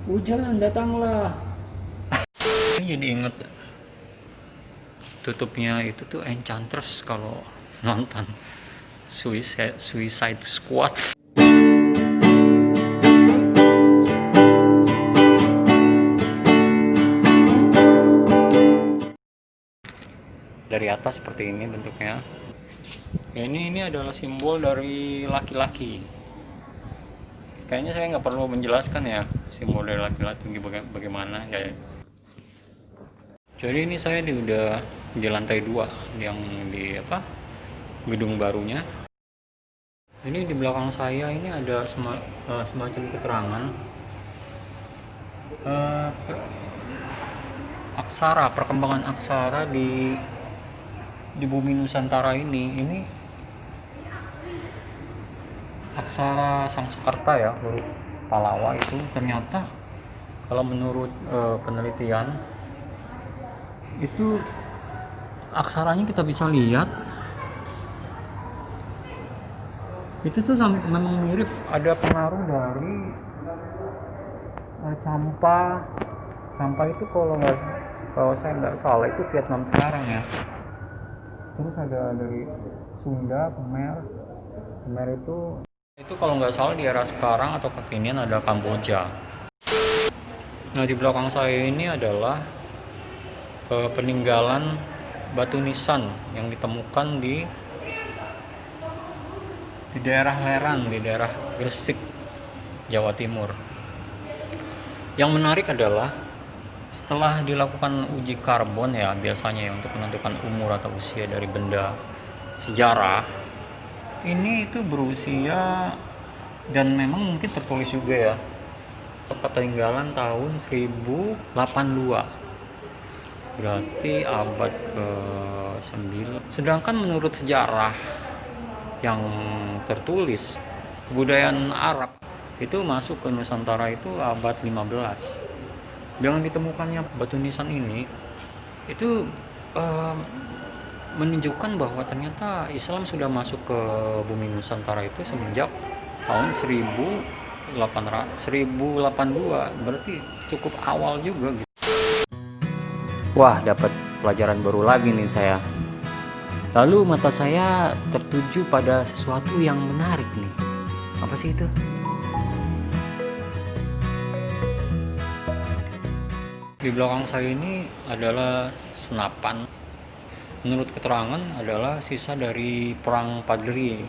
Hujan datanglah. Jadi inget tutupnya itu tuh Enchantress kalau nonton Suicide Squad. Dari atas seperti ini bentuknya. Ini adalah simbol dari laki-laki. Kayaknya saya nggak perlu menjelaskan ya simbol dari laki-laki bagaimana ya. Jadi ini saya udah di lantai 2 yang di gedung barunya. Ini di belakang saya ini ada semacam keterangan eh, aksara, perkembangan aksara di bumi Nusantara ini. Ini aksara Sanskerta ya, huruf Pallawa itu ternyata kalau menurut penelitian itu aksaranya kita bisa lihat itu tuh memang mirip, ada pengaruh dari Champa itu kalau saya nggak salah itu Vietnam sekarang ya. Terus ada dari Sunda, Khmer itu kalau nggak salah di era sekarang atau kekinian ada Kamboja. Nah di belakang saya ini adalah peninggalan batu nisan yang ditemukan di daerah Lerang, di daerah Gresik, Jawa Timur. Yang menarik adalah setelah dilakukan uji karbon ya biasanya ya, untuk menentukan umur atau usia dari benda sejarah, ini itu berusia dan memang mungkin tertulis juga ya peninggalan tahun 1082, berarti abad ke-9. Sedangkan menurut sejarah yang tertulis, kebudayaan Arab itu masuk ke Nusantara itu abad 15. Dengan ditemukannya batu nisan ini itu menunjukkan bahwa ternyata Islam sudah masuk ke bumi Nusantara itu semenjak tahun 1082, berarti cukup awal juga gitu. Wah, dapat pelajaran baru lagi nih saya. Lalu mata saya tertuju pada sesuatu yang menarik nih. Apa sih itu? Di belakang saya ini adalah senapan. Menurut keterangan adalah sisa dari perang Padri,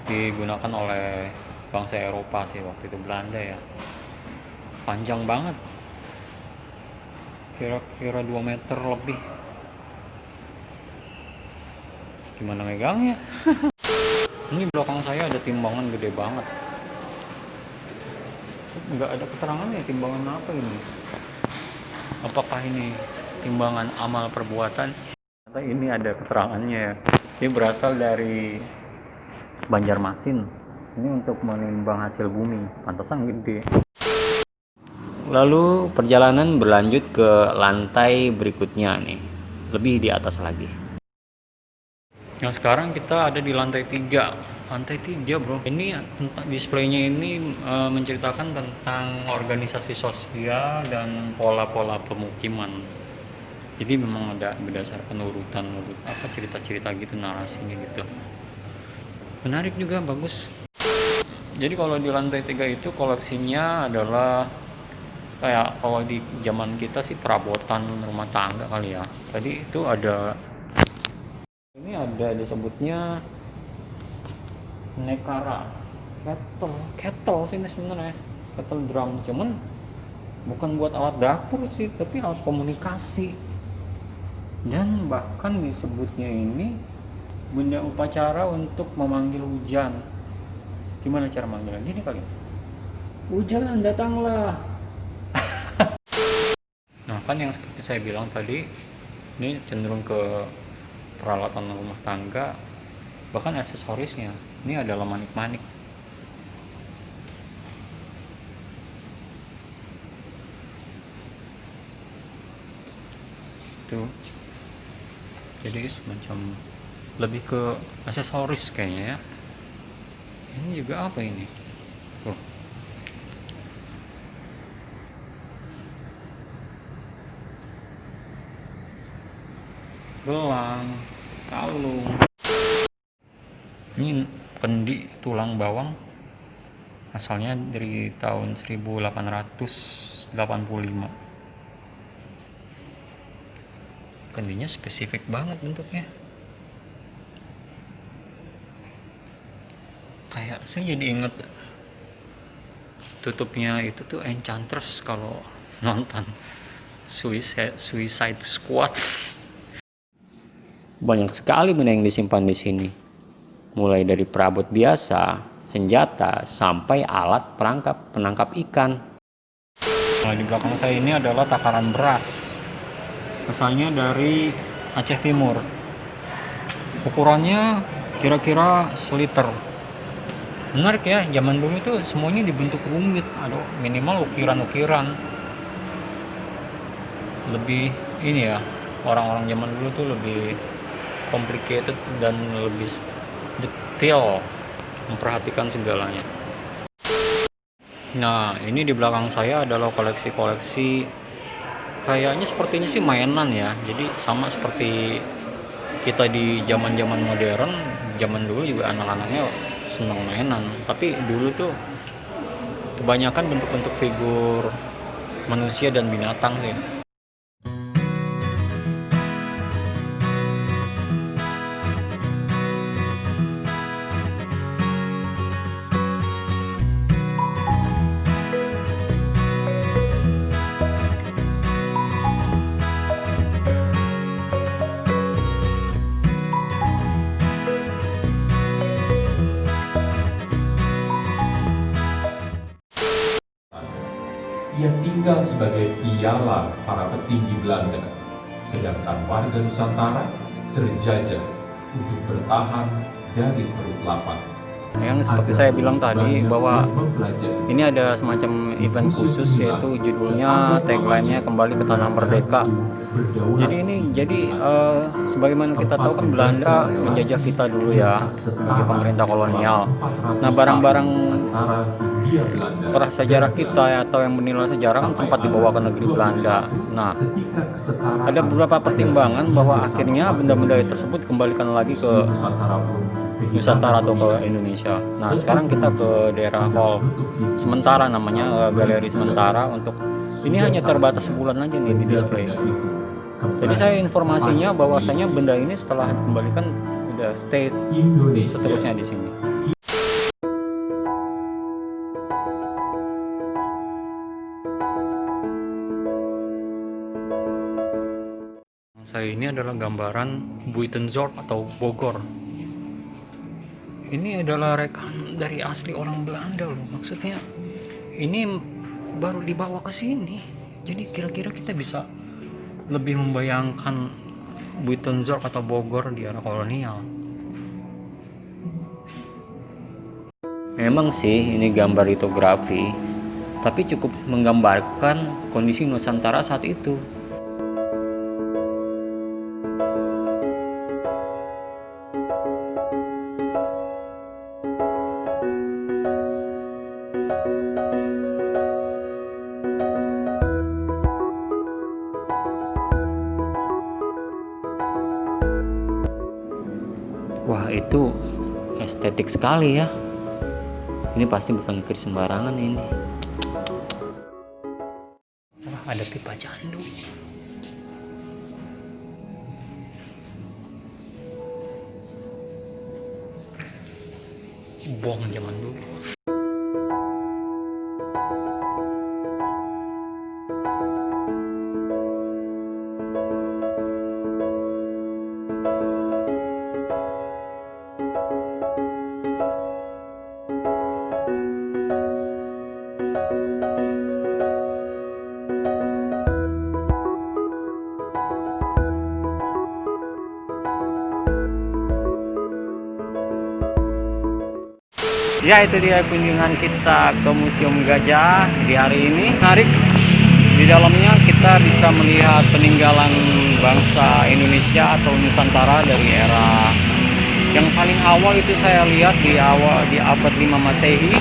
digunakan oleh bangsa Eropa sih waktu itu, Belanda ya. Panjang banget, kira-kira 2 meter lebih. Gimana megangnya? Ini belakang saya ada timbangan gede banget. Nggak ada keterangannya timbangan apa ini. Apakah ini timbangan amal perbuatan? Atau ini ada keterangannya ya. Ini berasal dari Banjarmasin. Ini untuk menimbang hasil bumi. Pantesan gede. Lalu perjalanan berlanjut ke lantai berikutnya nih. Lebih di atas lagi. Nah sekarang kita ada di lantai 3. Lantai 3 bro. Ini displaynya ini menceritakan tentang organisasi sosial dan pola-pola pemukiman. Jadi memang ada berdasarkan urutan cerita-cerita gitu, narasinya gitu. Menarik juga, bagus. Jadi kalau di lantai 3 itu koleksinya adalah kayak kalau di zaman kita sih perabotan rumah tangga kali ya. Tadi itu ini ada disebutnya nekara, kettle sih ini sebenarnya, kettle drum, cuman bukan buat alat dapur sih, tapi alat komunikasi. Dan bahkan disebutnya ini benda upacara untuk memanggil hujan. Gimana cara manggilnya? Gini kali, hujan datanglah. Nah kan yang seperti saya bilang tadi, ini cenderung ke peralatan rumah tangga, bahkan aksesorisnya. Ini adalah manik-manik. Tuh. Jadi semacam lebih ke aksesoris kayaknya ya. Ini juga apa ini? Tuh. gelang, kalung. Ini kendi tulang bawang, asalnya dari tahun 1885. Kendinya spesifik banget bentuknya. Kayak saya jadi inget tutupnya itu tuh Enchantress kalau nonton Suicide Squad. Banyak sekali benda yang disimpan di sini. Mulai dari perabot biasa, senjata, sampai alat penangkap ikan. Nah, di belakang saya ini adalah takaran beras. Asalnya dari Aceh Timur. Ukurannya kira-kira seliter. Menarik ya, zaman dulu itu semuanya dibentuk rumit, ada minimal ukiran-ukiran. Lebih ini ya, orang-orang zaman dulu tuh lebih complicated dan lebih detail memperhatikan segalanya. Nah, ini di belakang saya adalah koleksi-koleksi, kayaknya sepertinya sih mainan ya. Jadi sama seperti kita di zaman-zaman modern, zaman dulu juga anak-anaknya senang mainan. Tapi dulu tuh kebanyakan bentuk-bentuk figur manusia dan binatang sih. Ia tinggal sebagai piala para petinggi Belanda, sedangkan warga Nusantara terjajah untuk bertahan dari perut lapar. Yang seperti saya bilang tadi bahwa ini ada semacam event khusus, yaitu judulnya tagline-nya Kembali ke Tanah Merdeka. Jadi sebagaimana kita tahu kan Belanda menjajah kita dulu ya sebagai pemerintah kolonial. Nah, barang-barang prasejarah kita atau yang bernilai sejarah kan sempat dibawa ke negeri Belanda. Nah, ada beberapa pertimbangan bahwa akhirnya benda-benda tersebut kembalikan lagi ke Nusantara atau ke Indonesia. Nah, sekarang kita ke daerah hall sementara, namanya galeri sementara. Untuk ini hanya terbatas sebulan aja nih di display. Jadi saya informasinya bahwasanya benda ini setelah dikembalikan udah stay seterusnya di sini. Saya ini adalah gambaran Buitenzorg atau Bogor. Ini adalah rekaman dari asli orang Belanda loh. Maksudnya ini baru dibawa ke sini. Jadi kira-kira kita bisa lebih membayangkan Buitenzorg atau Bogor di era kolonial. Memang sih ini gambar litografi, tapi cukup menggambarkan kondisi Nusantara saat itu. Wah, itu estetik sekali ya. Ini pasti bukan keris sembarangan ini. Wah, ada pipa candu. Bom zaman dulu. Ya, itu dia kunjungan kita ke Museum Gajah di hari ini. Menarik, di dalamnya kita bisa melihat peninggalan bangsa Indonesia atau Nusantara dari era yang paling awal. Itu saya lihat di abad 5 Masehi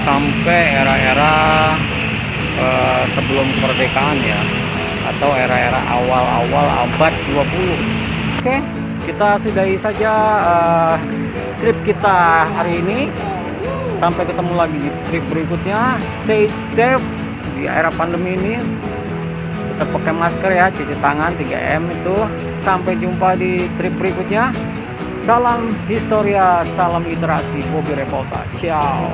sampai era-era sebelum kemerdekaan ya, atau era-era awal-awal abad 20. Oke, kita sudahi saja trip kita hari ini. Sampai ketemu lagi di trip berikutnya. Stay safe di era pandemi ini. Tetap pakai masker ya, cuci tangan 3M itu. Sampai jumpa di trip berikutnya. Salam Historia, salam literasi, Bobby Revolta. Ciao.